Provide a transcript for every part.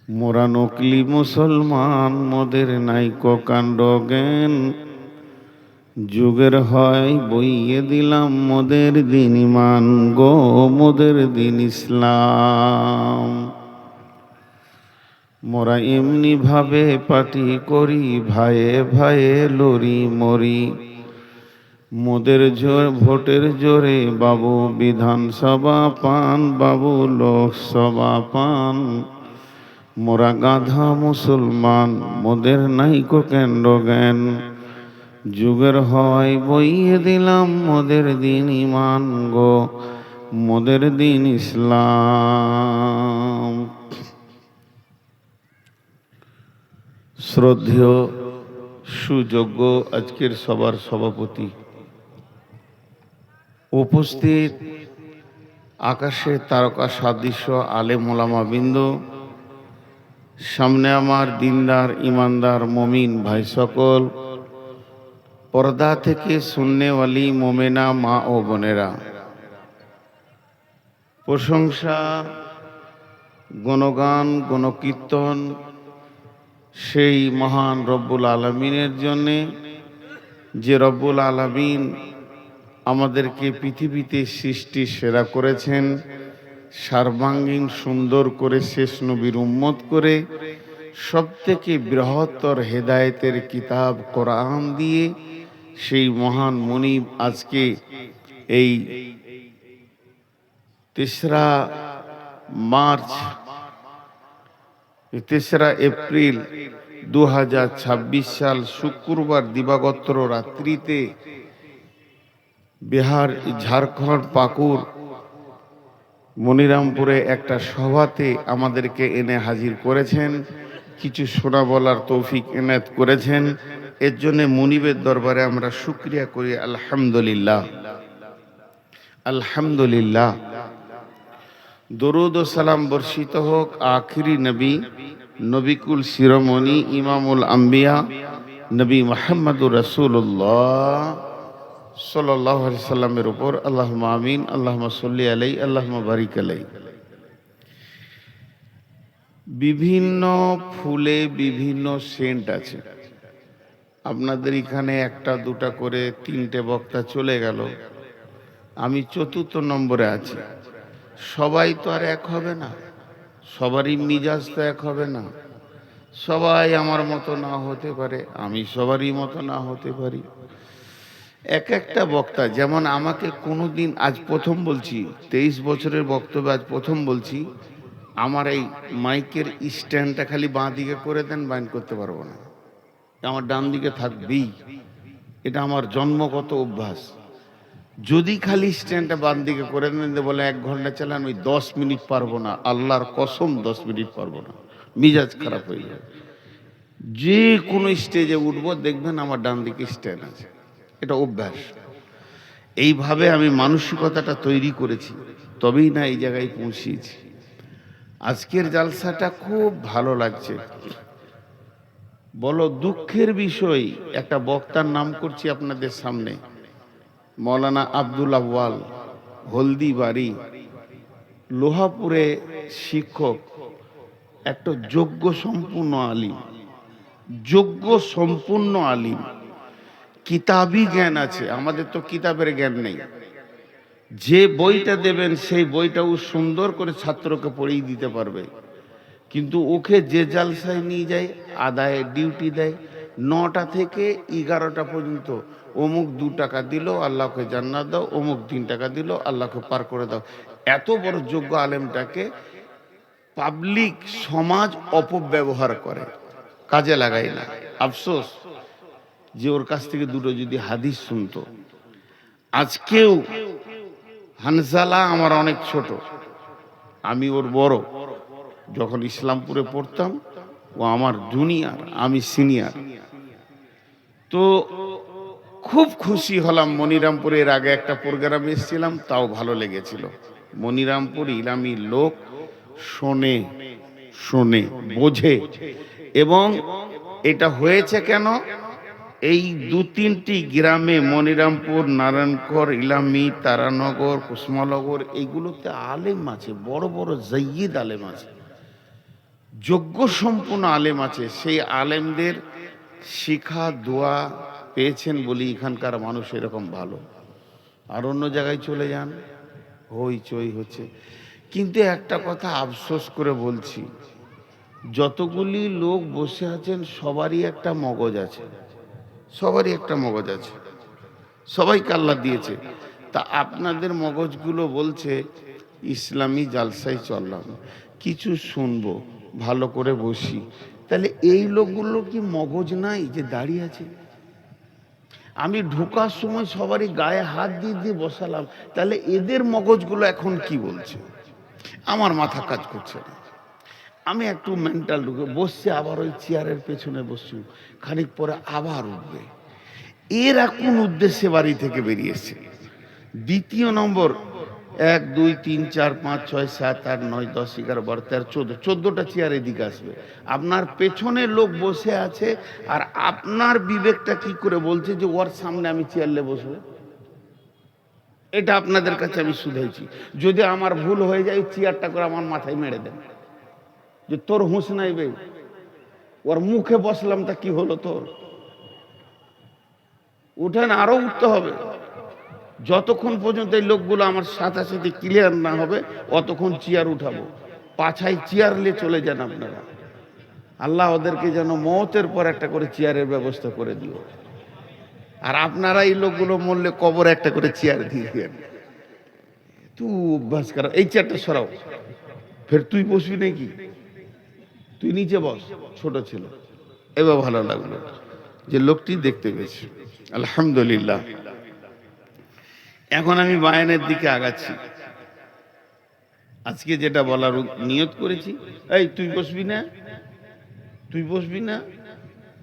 মোরা নকলি মুসলমান, মোদের নাইকো কাণ্ড জ্ঞান। যুগের হয় বইয়ে দিলাম মোদের দিন ইমান গো, মোদের দিন ইসলাম। মোরা এমনি ভাবে পাটি করি, ভাইয়ে ভাইয়ে লড়ি মরি। মোদের ভোটের জোরে বাবু বিধানসভা পান, বাবু লোকসভা পান। মোরা গাধা মুসলমান, মোদের নাইকো কেন্দ্র জ্ঞান। যুগের হয় বইয়ে দিলাম মোদের দিন ইমান গো, মোদের দিন ইসলাম। শ্রদ্ধেয় সুযোগ্য আজকের সবার সভাপতি, উপস্থিত আকাশে তারকা সাদৃশ্য আলেম ওলামা বৃন্দ, সামনে আমার দিনদার ইমানদার মমিন ভাই সকল, পর্দা থেকে সুন্নেওয়ালি মোমেনা মা ও বোনেরা, প্রশংসা গণগান গণকীর্তন সেই মহান রব্বুল আলমিনের জন্যে, যে রব্বুল আলমিন আমাদেরকে পৃথিবীতে সৃষ্টি সেরা করেছেন, সর্বাঙ্গীন সুন্দর করে শেষ নবীর উম্মত করে সবথেকে বৃহত্তর হেদায়েতের কিতাব কোরআন দিয়ে সেই মহান মুনিব আজকে এই 3 এপ্রিল 2026 সাল শুক্রবার দিবাগত রাত্রিতে বিহার ঝাড়খণ্ড পাকুড় মনিরামপুরে একটা সভাতে আমাদেরকে এনে হাজির করেছেন, কিছু শোনা বলার তৌফিক এনায়েত করেছেন। এর জন্য মুনিবের দরবারে আমরা শুকরিয়া করি আলহামদুলিল্লাহ, আলহামদুলিল্লাহ। দরুদ ও সালাম বর্ষিত হোক আখিরি নবী, নবিকুল শিরোমণি ইমামুল আম্বিয়া নবী মুহাম্মদুর রাসূলুল্লাহ সাল্লাল্লাহু আলাইহি সাল্লামের উপর। আল্লাহুম্মা আমিন, আল্লাহুম্মা সাল্লি আলাইহি, আল্লাহুম্মা বারিক আলাইহি। বিভিন্ন ফুলে বিভিন্ন সেন্ট আছে। আপনাদের এখানে একটা দুটা করে 3টে বক্তা চলে গেল, আমি 4র্থ নম্বরে আছি। সবাই তো আর এক হবে না, সবারই মিজাজ তো এক হবে না, সবাই আমার মতো না হতে পারে, আমি সবারই মতো না হতে পারি। এক একটা বক্তা যেমন আমাকে কোনোদিন, আজ প্রথম বলছি, 23 বছরের বক্তব্য আজ প্রথম বলছি, আমার এই মাইকের স্ট্যান্ডটা খালি বাঁ দিকে করে দেন, বাইন করতে পারবো না, আমার ডান দিকে থাকবেই, এটা আমার জন্মগত অভ্যাস। যদি খালি স্ট্যান্ডটা বাম দিকে করে দেন, বলে 1 ঘন্টা চালান, ওই 10 মিনিট পারবো না, আল্লাহর কসম 10 মিনিট পারবো না, মিজাজ খারাপ হয়ে যাবে। যে কোনো স্টেজে উঠবো দেখবেন আমার ডান দিকে স্ট্যান্ড আছে, এটা অভ্যাস। এইভাবে আমি মানসিকতাটা তৈরি করেছি, তবেই না এই জায়গায় পৌঁছিয়েছি। আজকের জালসাটা খুব ভালো লাগছে। বলো দুঃখের বিষয়, একটা বক্তার নাম করছি আপনাদের সামনে, মৌলানা আব্দুল আউয়াল, হলদিবাড়ি, লোহাপুরে শিক্ষক, একটা যোগ্য সম্পূর্ণ আলিম, যোগ্য সম্পূর্ণ আলিম, কিতাবি জ্ঞান আছে, আমাদের তো কিতাবের জ্ঞান নেই। যে বইটা দেবেন সেই বইটাও সুন্দর করে ছাত্রকে পড়িয়ে দিতে পারবে, কিন্তু ওকে যে জালসায় নিয়ে যায়, আদায় ডিউটি দেয় 9টা থেকে 11টা পর্যন্ত, অমুক 2 টাকা দিল আল্লাহকে জান্নাত দাও, অমুক 3 টাকা দিল আল্লাহকে পার করে দাও। এত বড় যোগ্য আলেমটাকে পাবলিক সমাজ অপব্যবহার করে, কাজে লাগায় না। আফসোস যে ওর কাছ থেকে দুটো যদি হাদিস শুনতো। আজকেও হানজালা আমার অনেক ছোট, আমি ওর বড়। যখন ইসলামপুরে পড়তাম ও আমার জুনিয়র, আমি সিনিয়র। তো খুব খুশি হলাম, মনিরামপুরের আগে একটা প্রোগ্রামে এসেছিলাম, তাও ভালো লেগেছিল। মনিরামপুর ইলামি লোক শোনে, শোনে বোঝে। এবং এটা হয়েছে কেন, এই 2-3টি গ্রামে, মনিরামপুর, নারায়ণখোর, ইলামি, তারানগর, কুসমানগর, এইগুলোতে আলেম আছে, বড় বড় জাইয়িদ আলেম আছে। যোগ্য সম্পূর্ণ আলেম আছে, সেই আলেমদের শিখা দোয়া পেয়েছেন বলি এখানকার মানুষ এরকম ভালো। আর অন্য জায়গায় চলে যান, হইচই হচ্ছে। কিন্তু একটা কথা আফসোস করে বলছি, যতগুলি লোক বসে আছেন সবারই একটা মগজ আছে, সবারই একটা মগজ আছে, সবাইকে আল্লাহ দিয়েছে। তা আপনাদের মগজগুলো বলছে ইসলামী জালসায় চললাম, কিছু শুনবো, ভালো করে বসি। তাহলে এই লোকগুলো কি মগজ নাই যে দাঁড়িয়ে আছে? আমি ঢোকার সময় সবারই গায়ে হাত দিয়ে দিয়ে বসালাম, তাহলে এদের মগজগুলো এখন কি বলছে? আমার মাথা কাজ করছে না। আমি একটু মেন্টাল ঢুকে বসছে, আবার ওই চেয়ারের পেছনে বসছি, খানিক পরে আবার উঠবে। এরা কোন উদ্দেশ্যে বাড়ি থেকে বেরিয়েছে? দ্বিতীয় নম্বর, 1 2 3 4 5 6 7 8 9 10 11 12 13 14, 14টা চেয়ার এদিকে আসবে। আপনার পেছনে লোক বসে আছে, আর আপনার বিবেকটা কি করে বলছে যে ওর সামনে আমি চেয়ারলে বসবো? এটা আপনাদের কাছে আমি শুধাইছি। যদি আমার ভুল হয়ে যায়, চেয়ারটা করে আমার মাথায় মেরে দেন, যে তোর হুঁশ নাই বে, ওর মুখে বসলাম তা কি হলো তোর? উঠেন, আরো উঠতে হবে। যতক্ষণ পর্যন্ত এই লোকগুলো আমার সাথে সাথে ক্লিয়ার না হবে, অতক্ষণ চেয়ার উঠাবো। পাছায় চেয়ার নিয়ে চলে যান আপনারা। আল্লাহ ওদেরকে যেন মওতের পর একটা করে চেয়ারের ব্যবস্থা করে দিও। আর আপনারা এই লোকগুলো মরলে কবর একটা করে চেয়ার দিয়ে দেন। তুই অভ্যাস কর, এই চেয়ারটা সরাও, ফের তুই বসবি নাকি? তুই নিচে বস, ছোট ছিল। এবার ভালো লাগলো যে লোকটি দেখতে পেয়েছি, আলহামদুলিল্লাহ। এখন আমি বায়ানের দিকে আগাচ্ছি। আজকে যেটা বলার নিয়ত করেছি, এই তুই বসবি না, তুই বসবি না,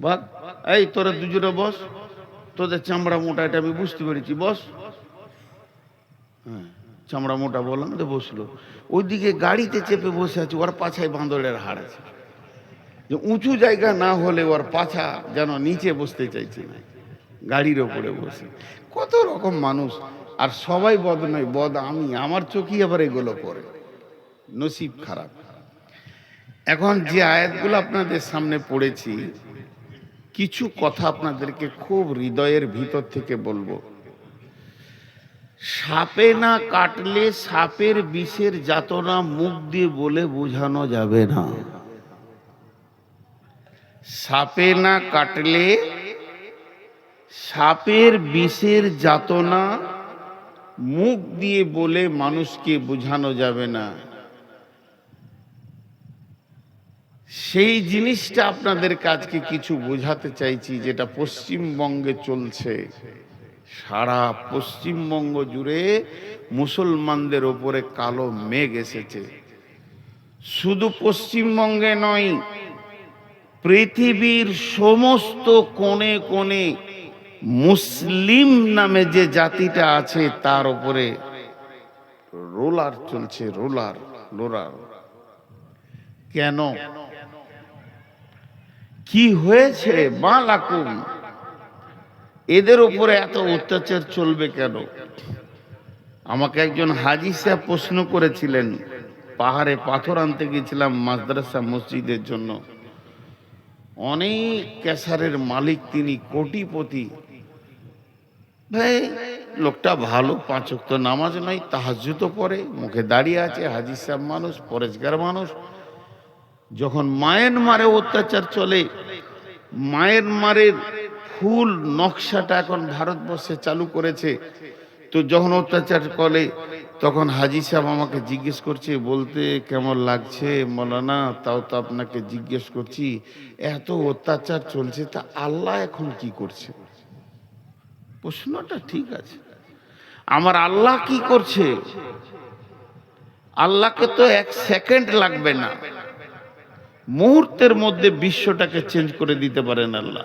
ভাগ, এই তোরা দুজনে বস, তোদের চামড়া মোটা, এটা আমি বুঝতে পেরেছি, বস। হ্যাঁ, চামড়া মোটা বললাম তো বসলো। ওইদিকে গাড়িতে চেপে বসে আছে, ওর পাছায় বাঁদরের হাড় আছে, যে উঁচু জায়গা না হলে ওর পাছা যেন নিচে বসতে চাইছে না, গাড়ির ওপরে বসে। কত রকম মানুষ, আর সবাই বদ নয়, বদ আমি, আমার চোখই আবার এগুলো পড়ে, নসিব খারাপ। এখন যে আয়াতগুলো আপনাদের সামনে পড়েছি, কিছু কথা আপনাদেরকে খুব হৃদয়ের ভিতর থেকে বলবো। সাপে না কাটলে সাপের বিষের যাতনা মুখ দিয়ে বলে বোঝানো যাবে না। সাপে না কাটলে সাপের বিষের যাতনা মুখ দিয়ে বলে মানুষকে বোঝানো যাবে না। সেই জিনিসটা আপনাদের কাছে কিছু বোঝাতে চাইছি, যেটা পশ্চিমবঙ্গে চলছে। সারা পশ্চিমবঙ্গ জুড়ে মুসলমানদের ওপরে কালো মেঘ এসেছে। শুধু পশ্চিমবঙ্গে নয়, পৃথিবীর সমস্ত কোণে কোণে মুসলিম নামে যে জাতিটা আছে তার উপরে রোলার চলছে, রোলার রোলার। কেন, কি হয়েছে? মালাকুম, এদের উপরে এত অত্যাচার চলবে কেন? আমাকে একজন হাজি সাহেব প্রশ্ন করেছিলেন। পাহাড়ে পাথর আনতে গেছিলাম মাদ্রাসা মসজিদের জন্য। অনেক ক্যাসারের মালিক, তিনি কোটিপতি। ভাই লোকটা ভালো, 5 ওয়াক্ত নামাজ নয়, তাহাজ্জুদও পড়ে, মুখে দাঁড়িয়ে আছে, হাজি সাহেব মানুষ, পরেশগার মানুষ। যখন মায়ানমারে অত্যাচার চলে, মায়ানমারের ফুল নকশাটা এখন ভারতবর্ষে চালু করেছে, তো যখন অত্যাচার করে তখন হাজি সাহেব আমাকে জিজ্ঞেস করছে, বলতে কেমন লাগছে মৌলানা, তাও তো আপনাকে জিজ্ঞেস করছি, এত অত্যাচার চলছে, তা আল্লাহ এখন কি করছে? প্রশ্নটা ঠিক আছে, আমার আল্লাহ কি করছে? আল্লাহকে তো 1 সেকেন্ড লাগবে না, মুহূর্তের মধ্যে বিশ্বটাকে চেঞ্জ করে দিতে পারেন আল্লাহ।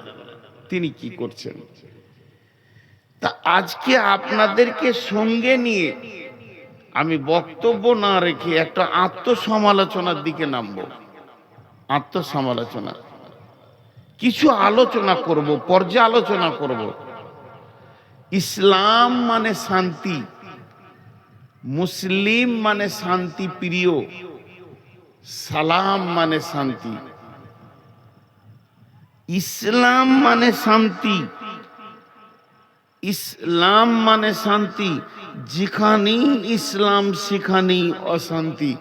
তিনি কি করছেন? তা আজকে আপনাদেরকে সঙ্গে নিয়ে আমি বক্তব্য না রেখে একটা আত্মসমালোচনার দিকে নামবো। আত্মসমালোচনা, কিছু আলোচনা করব, পর্যালোচনা করব। ইসলাম মানে শান্তি, মুসলিম মানে শান্তি প্রিয়, সালাম মানে শান্তি, ইসলাম মানে শান্তি, ইসলাম মানে শান্তি। যেখানেই ইসলাম সেখানেই অশান্তি।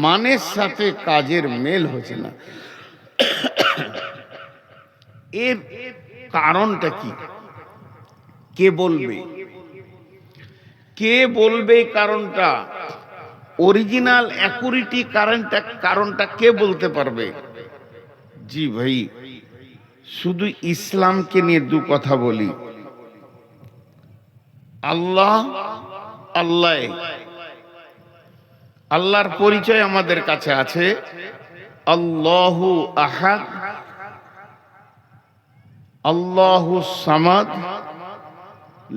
মানের সাথে কাজের মেল হচ্ছে না। এর কারণটা কি? কে বলবে? কে বলবে কারণটা? অরিজিনাল অ্যাকুরেটি কারণটা কে বলতে পারবে? জি ভাই, শুধু ইসলামকে নিয়ে দু কথা বলি। আল্লাহর পরিচয় আমাদের কাছে আছে। আল্লাহু আহাদ, আল্লাহু সামাদ,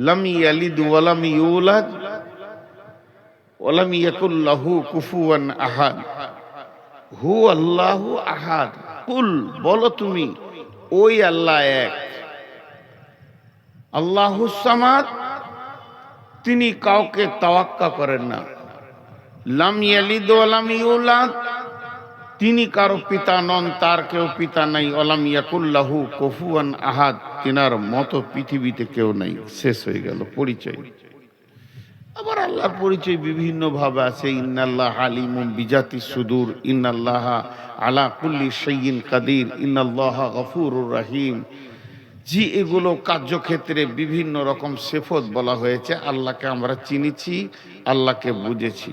লাম ইয়ালিদ ওয়া লাম ইউলাদ ওয়া লাম ইয়াকুল লাহু কুফুয়ান আহাদ। হু আল্লাহু আহাদ। কুল, বলো তুমি, ওই আল্লাহ এক। আল্লাহু সামাদ, তিনি কাউকে তাওয়াক্কা করেন না। লাম ইয়ালিদ ওয়া লাম ইউলাদ, তিনি কারো পিতা নন, তার কেউ পিতা নাই। ওয়ালাম ইয়াকুল লাহু কুফুয়ান আহাদ, তিনার মতো পৃথিবীতে কেউ নাই। শেষ হয়ে গেল পরিচয়। আবার আল্লাহর পরিচয় বিভিন্ন ভাবে আছে। ইন্নাল্লাহ আলিমুম বিজাতি সুদূর, ইন্নাল্লাহ আলা কুল্লি শাইইন কাদির, ইন্নাল্লাহ গফুরুর রহিম। জি, এগুলো কার্যক্ষেত্রে বিভিন্ন রকম সিফত বলা হয়েছে। আল্লাহকে আমরা চিনেছি, আল্লাহকে বুঝেছি,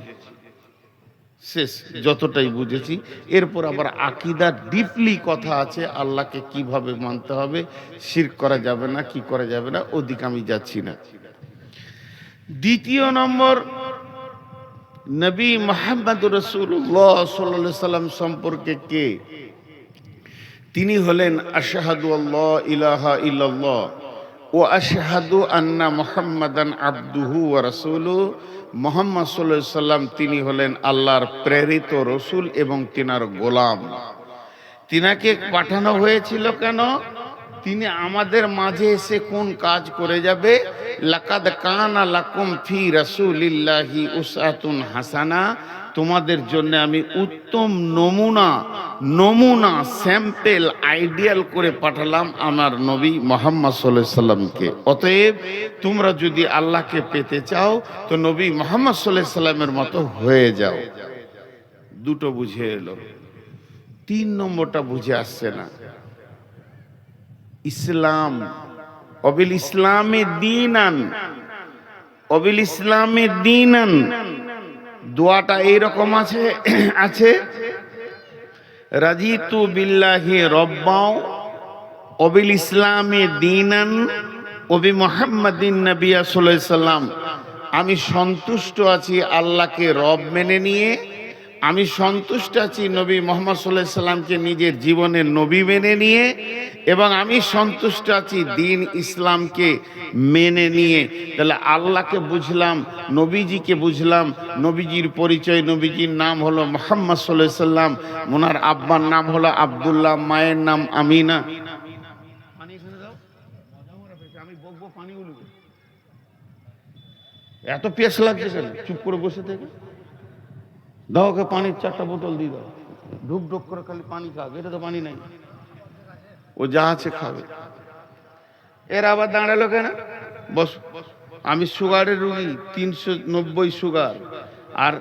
শেষ যতটাই বুঝেছি। এরপর আবার আকীদা ডিপলি কথা আছে, আল্লাহকে কিভাবে মানতে হবে, শিরক করা যাবে না, কি করা যাবে না, ওদিকে আমি যাচ্ছি না। দ্বিতীয় নম্বর, নবী মুহাম্মদুর রাসূলুল্লাহ সাল্লাল্লাহু আলাইহি সাল্লাম সম্পর্কে কে? তিনি হলেন আশহাদু আল্লা ইলাহা ইল্লাল্লাহ ওয়া আশহাদু আন্না মুহাম্মাদান আবদুহু ওয়া রাসূলুহু। মুহাম্মদ সাল্লাল্লাহু আলাইহি সাল্লাম তিনি হলেন আল্লাহর প্রেরিত রসুল এবং তিনার গোলাম। তিনাকে পাঠানো হয়েছিল কেন? তিনি আমাদের মাঝে এসে কোন কাজ করে যাবে? লাকাদ কানা লাকুম ফি রাসূলিল্লাহি উসওয়াতুন হাসানা, তোমাদের জন্য আমি উত্তম নমুনা স্যাম্পল আইডিয়াল করে পাঠালাম আমার নবী মুহাম্মদ সাল্লাল্লাহু আলাইহি সাল্লামকে। অতএব তোমরা যদি আল্লাহকে পেতে চাও তো নবী মুহাম্মদ সাল্লাল্লাহু আলাইহি সাল্লামের মতো হয়ে যাও। দুটো বুঝে এলো, তিন নম্বরটা বুঝে আসছে না। ইসলাম, অবিল ইসলামে দীনান, অবিল ইসলামে দীনান। দোয়াটা এইরকম আছে রাজিতু বিল্লাহি রব্বাও অবিল ইসলামে দীনান ওবি মুহাম্মাদিন নবিয়্যা সাল্লাল্লাহু আলাইহি সাল্লাম। আমি সন্তুষ্ট আছি আল্লাহকে রব মেনে নিয়ে, আমি সন্তুষ্ট আছি নবী মুহাম্মদ সাল্লাল্লাহু আলাইহি সাল্লামকে নিজের জীবনের নবী মেনে নিয়ে, এবং আমি সন্তুষ্ট আছি দিন ইসলামকে মেনে নিয়ে। তাহলে আল্লাহকে বুঝলাম, নবীজিকে বুঝলাম, নবীজির পরিচয়, নবীজির নাম হলো মুহাম্মদ সাল্লাল্লাহু আলাইহি সাল্লাম, ওনার আব্বার নাম হলো আব্দুল্লাহ, মায়ের নাম আমিনা। এত পেঁয়াস লাগছে কেন? চুপ করে বসে থেকে দাও, ওকে পানির 4টা বোতল দিয়ে দাও, ঢুক ঢুক করে খালি পানি খাবে। এটা তো পানি নাই, ও যা আছে খাবে। এর আবার দাঁড়ালো কেন? বস, আমি সুগারের রুগী, 390 সুগার। আর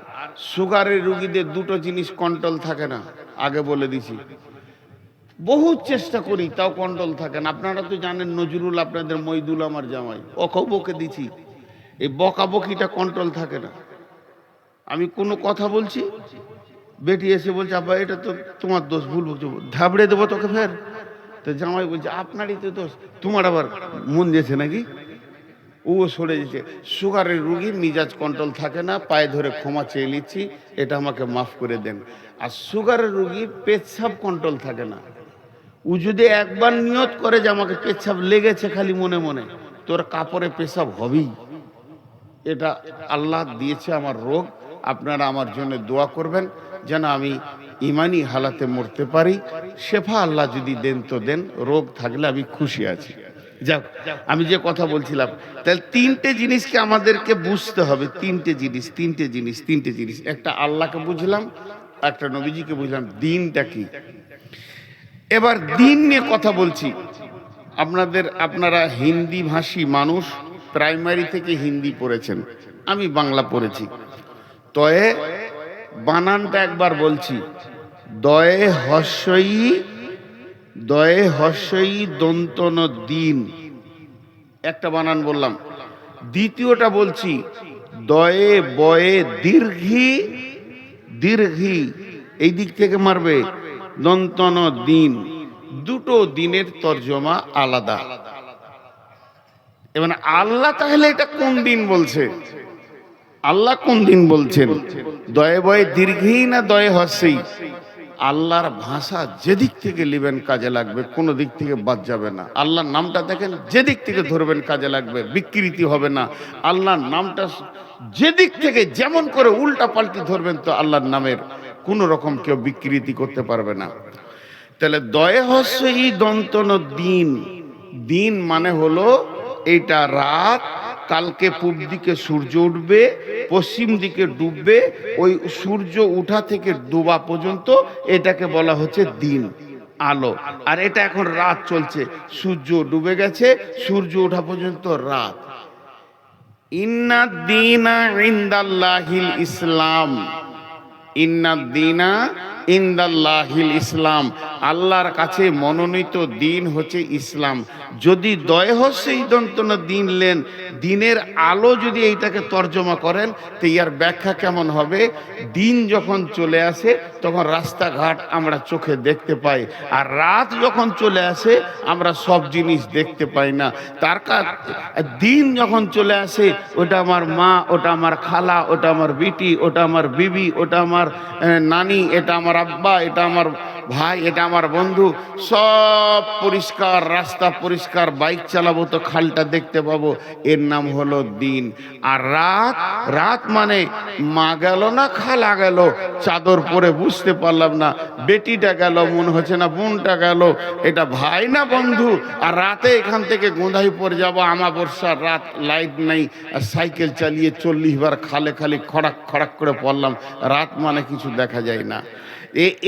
সুগারের রুগীদের দুটো জিনিস কন্ট্রোল থাকে না, আগে বলে দিছি। বহুত চেষ্টা করি তাও কন্ট্রোল থাকে না। আপনারা তো জানেন নজরুল, আপনাদের মইদুল আমার জামাই, ওকেও বকে দিছি, এই বকাবকিটা কন্ট্রোল থাকে না। আমি কোনো কথা বলছি, বেটি এসে বলছে আব্বা এটা তো তোমার দোষ, ভুল বলছো, ধাবড়ে দেবো তোকে ফের। তো জামাই বলছে আপনারই তো দোষ, তোমার আবার মন দিয়েছে নাকি? ও সরে যেছে। সুগারের রুগীর মিজাজ কন্ট্রোল থাকে না, পায়ে ধরে ক্ষমা চেয়ে নিচ্ছি, এটা আমাকে মাফ করে দেন। আর সুগারের রুগীর পেচ্ছাপ কন্ট্রোল থাকে না। ও যদি একবার নিয়ত করে যে আমাকে পেচ্ছাপ লেগেছে খালি মনে মনে, তোর কাপড়ে পেশাব হবেই। এটা আল্লাহ দিয়েছে আমার রোগ। আপনারা আমার জন্য দোয়া করবেন যেন আমি ইমানি হালাতে মরতে পারি। শেফা আল্লাহ যদি দেন তো দেন, রোগ থাকলে আমি খুশি আছি। যাক, আমি যে কথা বলছিলাম, তাহলে তিনটে জিনিসকে আমাদেরকে বুঝতে হবে। তিনটে জিনিস। একটা আল্লাহকে বুঝলাম, একটা নবীজিকে বুঝলাম, দিনটা কি। এবার দিন নিয়ে কথা বলছি। আপনারা হিন্দি ভাষী মানুষ, প্রাইমারি থেকে হিন্দি পড়েছেন, আমি বাংলা পড়েছি। তয়ে বানানটা একবার বলছি, দয়ে হস্যই দন্তন দিন, একটা বানান বললাম। দ্বিতীয়টা বলছি, দয়ে বয়ে দীর্ঘি, এই দিক থেকে মারবে, দন্তন দিন। দুটো দিনের তর্জমা আলাদা। এবার আল্লাহ তাহলে এটা কোন দিন বলছে? আল্লাহ কোন দিন বলছেন? দয়ে বয়ে দীর্ঘই না দয়ে হস্যই? আল্লাহর ভাষা যেদিক থেকে নেবেন কাজে লাগবে, কোনো দিক থেকে বাদ যাবে না। আল্লাহর নামটা দেখেন, যেদিক থেকে ধরবেন কাজে লাগবে, বিকৃতি হবে না। আল্লাহর নামটা যেদিক থেকে যেমন করে উল্টা পাল্টি ধরবেন, তো আল্লাহর নামের কোনো রকম কেউ বিকৃতি করতে পারবে না। তাহলে দয়ে হস্যই দন্তন দিন, দিন মানে হলো এইটা রাত, কালকে পূব দিকে সূর্য উঠবে, পশ্চিম দিকে ডুববে, ওই সূর্য উঠা থেকে ডোবা পর্যন্ত এটাকে বলা হচ্ছে দিন, আলো। আর এটা এখন রাত চলছে, সূর্য ডুবে গেছে, সূর্য ওঠা পর্যন্ত রাত। ইন্নাদ দীনা ইনদাল্লাহিল ইসলাম, ইন্নাদ দীনা ইনদাল্লাহিল ইসলাম, আল্লাহর কাছে মনোনীত দিন হচ্ছে ইসলাম। যদি দয় হস্যই দন্তন দিন লেন, দিনের আলো যদি এইটাকে তর্জমা করেন, তো ইয়ার ব্যাখ্যা কেমন হবে? দিন যখন চলে আসে তখন রাস্তাঘাট আমরা চোখে দেখতে পাই, আর রাত যখন চলে আসে আমরা সব জিনিস দেখতে পাই না। দিন যখন চলে আসে, ওটা আমার মা, ওটা আমার খালা, ওটা আমার বিটি, ওটা আমার বিবি, ওটা আমার নানি, এটা আমার আব্বা, এটা আমার ভাই, এটা আমার বন্ধু, সব পরিষ্কার, রাস্তা পরিষ্কার, বাইক চালাবো তো খালটা দেখতে পাবো, এর নাম হলো দিন। আর রাত মানে মা গেল না খালা গেল, চাদর পরে বুঝতে পারলাম না, বেটিটা গেল মনে হচ্ছে না, বোনটা গেল, এটা ভাই না বন্ধু। আর রাতে এখান থেকে গোঁধাইপুর যাবো, আমাবস্যার রাত, লাইট নেই, আর সাইকেল চালিয়ে 40 বার খালে খালি খড়াক খড়াক করে পড়লাম। রাত মানে কিছু দেখা যায় না।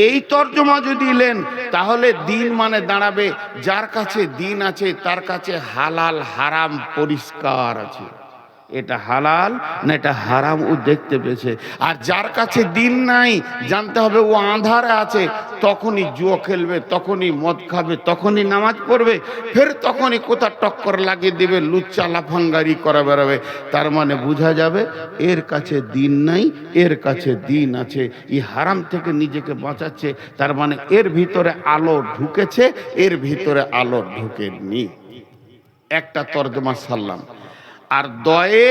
এই তর্জমা যদি নেন, তাহলে দিন মানে দাঁড়াবে, যার কাছে দিন আছে তার কাছে হালাল হারাম পরিষ্কার আছে, এটা হালাল না এটা হারাম ও দেখতে পেয়েছে। আর যার কাছে দিন নাই, জানতে হবে ও আঁধারে আছে, তখনই জুয়া খেলবে, তখনই মদ খাবে, তখনই নামাজ পড়বে, ফের তখনই কোথা টক্কর লাগিয়ে দেবে, লুচ্চা লাফাঙ্গারি করে বেড়াবে। তার মানে বোঝা যাবে এর কাছে দিন নাই, এর কাছে দিন আছে। এই হারাম থেকে নিজেকে বাঁচাচ্ছে, তার মানে এর ভিতরে আলো ঢুকেছে, এর ভিতরে আলো ঢুকেনি। একটা তর্জমা সারলাম। আর দয়ে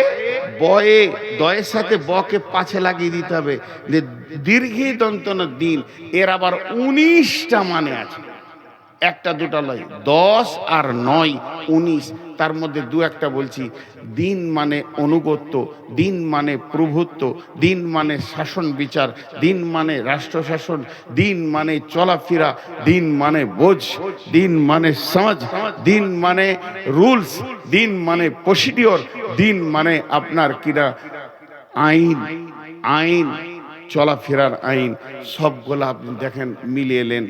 বয়ে, দয়ের সাথে বকে পাছে লাগিয়ে দিতে হবে, যে দীর্ঘি দন্তন দিন, এর আবার 19টা মানে আছে, একটা দুটা লয়, 10 আর 9 19, তার মধ্যে দু একটা বলছি। দিন মানে অনুগত্য, দিন মানে প্রভুত্ব, দিন মানে শাসন বিচার, দিন মানে রাষ্ট্র শাসন, দিন মানে চলাফেরা, দিন মানে বোঝ, দিন মানে সমাজ, দিন মানে রুলস, দিন মানে প্রসিডিওর, দিন মানে আপনার কিরা আইন, চলাফেরার আইন, সবগুলো আপনি দেখেন মিলিয়ে এলেন।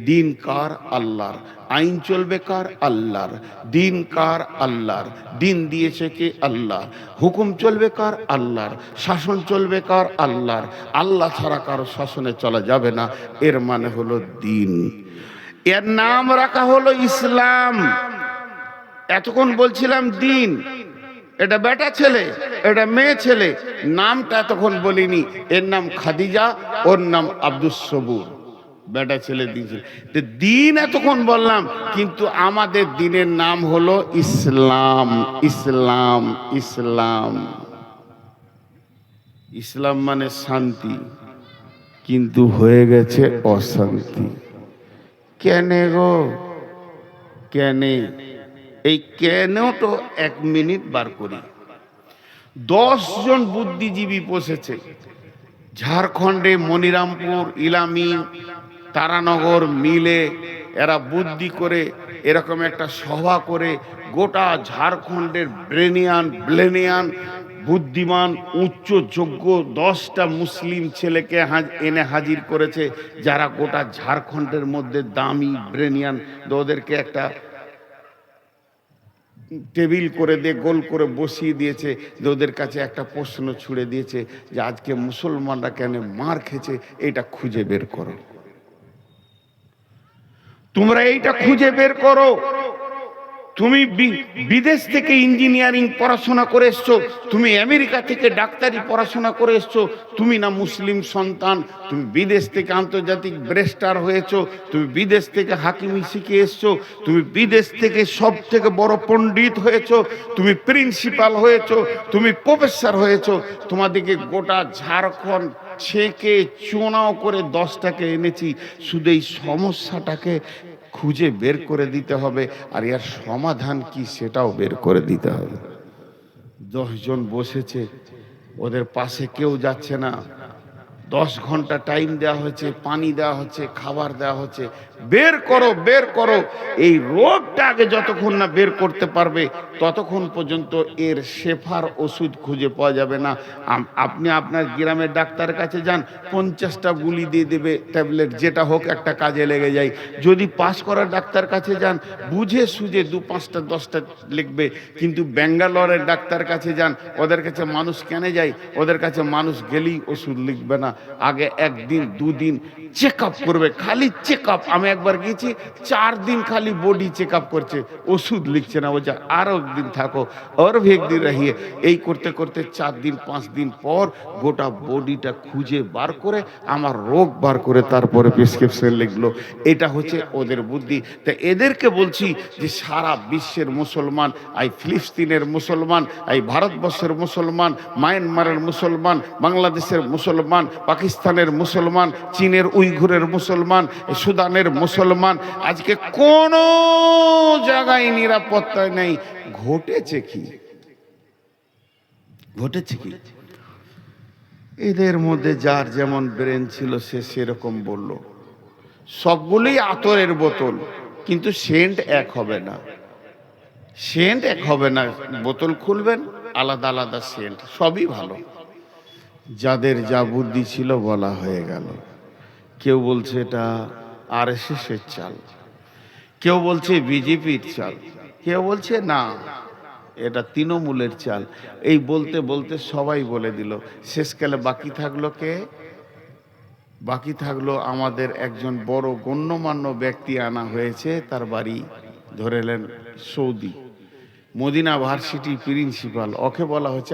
দিন কার? আল্লাহর। আইন চলবে কার? আল্লাহর। দিন কার? আল্লাহর। দিন দিয়েছে কে? আল্লাহ। হুকুম চলবে কার? আল্লাহর। শাসন চলবে কার? আল্লাহর। আল্লাহ ছাড়া কারো শাসনে চলা যাবে না, এর মানে হলো দিন। এর নাম রাখা হলো ইসলাম। এতক্ষণ বলছিলাম দিন, এটা বেটা ছেলে, এটা মেয়ে ছেলে, নামটা তখন বলিনি। এর নাম খাদিজা, ওর নাম আব্দুস সবুর, বেটা ছেলে দিয়েছিল। দিন এতক্ষণ বললাম, কিন্তু আমাদের দিনের নাম হলো ইসলাম। ইসলাম ইসলাম ইসলাম মানে শান্তি, কিন্তু হয়ে গেছে অশান্তি। কেনে গো কেনে? এই কেন তো 1 মিনিট বার করি। 10 জন বুদ্ধিজীবী বসেছে ঝাড়খণ্ডে, মনিরামপুর, ইলামি, তারানগর মিলে এরা বুদ্ধি করে এরকম একটা সভা করে গোটা ঝাড়খণ্ডের ব্রেনিয়ান বুদ্ধিমান উচ্চ যোগ্য 10টা মুসলিম ছেলেকে এনে হাজির করেছে, যারা গোটা ঝাড়খণ্ডের মধ্যে দামি ব্রেনিয়ান। ওদেরকে একটা টেবিল করে দিয়ে গোল করে বসিয়ে দিয়েছে, যে ওদের কাছে একটা প্রশ্ন ছুড়ে দিয়েছে যে আজকে মুসলমানরা কেন মার খেয়েছে, এটা খুঁজে বের করো। তোমরা এইটা খুঁজে বের করো। তুমি বিদেশ থেকে ইঞ্জিনিয়ারিং পড়াশোনা করে এসছো, তুমি আমেরিকা থেকে ডাক্তারি পড়াশোনা করে এসছো, তুমি না মুসলিম সন্তান? তুমি বিদেশ থেকে আন্তর্জাতিক ব্যারিস্টার হয়েছো, তুমি বিদেশ থেকে হাকিমি শিখে এসছো, তুমি বিদেশ থেকে সব থেকে বড় পণ্ডিত হয়েছো, তুমি প্রিন্সিপাল হয়েছো, তুমি প্রফেসর হয়েছো। তোমাদেরকে গোটা ঝাড়খণ্ড ছেঁকে চুনাও করে 10টাকে এনেছি, শুধু এই সমস্যাটাকে খুঁজে বের করে দিতে হবে, আর এর সমাধান কি সেটাও বের করে দিতে হবে। 10 জন বসেছে, ওদের পাশে কেউ যাচ্ছে না। 10 ঘন্টা টাইম দেওয়া হচ্ছে, পানি দেওয়া হচ্ছে, খাবার দেওয়া হচ্ছে। বের করো, বের করো। এই রোগটা আগে যতক্ষণ না বের করতে পারবে ততক্ষণ পর্যন্ত এর শেফার ওষুধ খুঁজে পাওয়া যাবে না। আপনি আপনার গ্রামের ডাক্তারের কাছে যান, 50টা গুলি দিয়ে দেবে ট্যাবলেট, যেটা হোক একটা কাজে লেগে যায়। যদি পাস করার ডাক্তার কাছে যান, বুঝে সুঝে 2-5টা 10টা লিখবে। কিন্তু ব্যাঙ্গালোরের ডাক্তার কাছে যান, ওদের কাছে মানুষ কেন যায়? ওদের কাছে মানুষ গেলেই ওষুধ লিখবে না, আগে 1 দিন 2 দিন চেক আপ করবে, খালি চেক আপ। আমি একবার গেছি, 4 দিন খালি বডি চেক আপ করছে, ওষুধ লিখছে না। বলছে আরো একদিন থাকো, আর এক দিন রহিয়ে। এই করতে করতে 4 দিন 5 দিন পর গোটা বডিটা খুঁজে বার করে আমার রোগ বার করে তারপরে প্রেসক্রিপশন লিখলো। এটা হচ্ছে ওদের বুদ্ধি। তা এদেরকে বলছি যে সারা বিশ্বের মুসলমান, এই ফিলিস্তিনের মুসলমান, এই ভারতবর্ষের মুসলমান, মায়ানমারের মুসলমান, বাংলাদেশের মুসলমান, পাকিস্তানের মুসলমান, চীনের উইঘুরের মুসলমান, সুদানের মুসলমান, আজকে কোনো জায়গায় নিরাপত্তা নেই। ঘটেছে কি? ঘটেছে কি? এদের মধ্যে যার যেমন ব্রেন ছিল সে সেরকম বলল। সবগুলোই আতরের বোতল, কিন্তু সেন্ট এক হবে না। সেন্ট এক হবে না। বোতল খুলবেন, আলাদা আলাদা সেন্ট, সবই ভালো। যাদের যা বুদ্ধি ছিল বলা হয়ে গেল। কেউ বলছে এটা আরএসএস এর চাল, কেউ বলছে বিজেপির চাল, কেউ বলছে না এটা তৃণমূলের চাল। এই বলতে বলতে সবাই বলে দিল। শেষকালে বাকি থাকলো কে? বাকি থাকলো আমাদের একজন বড় গণ্যমান্য ব্যক্তি আনা হয়েছে, তার বাড়ি ধরেলেন সৌদি, মদিনা ভার্সিটি প্রিন্সিপাল। ওকে বলা হচ্ছে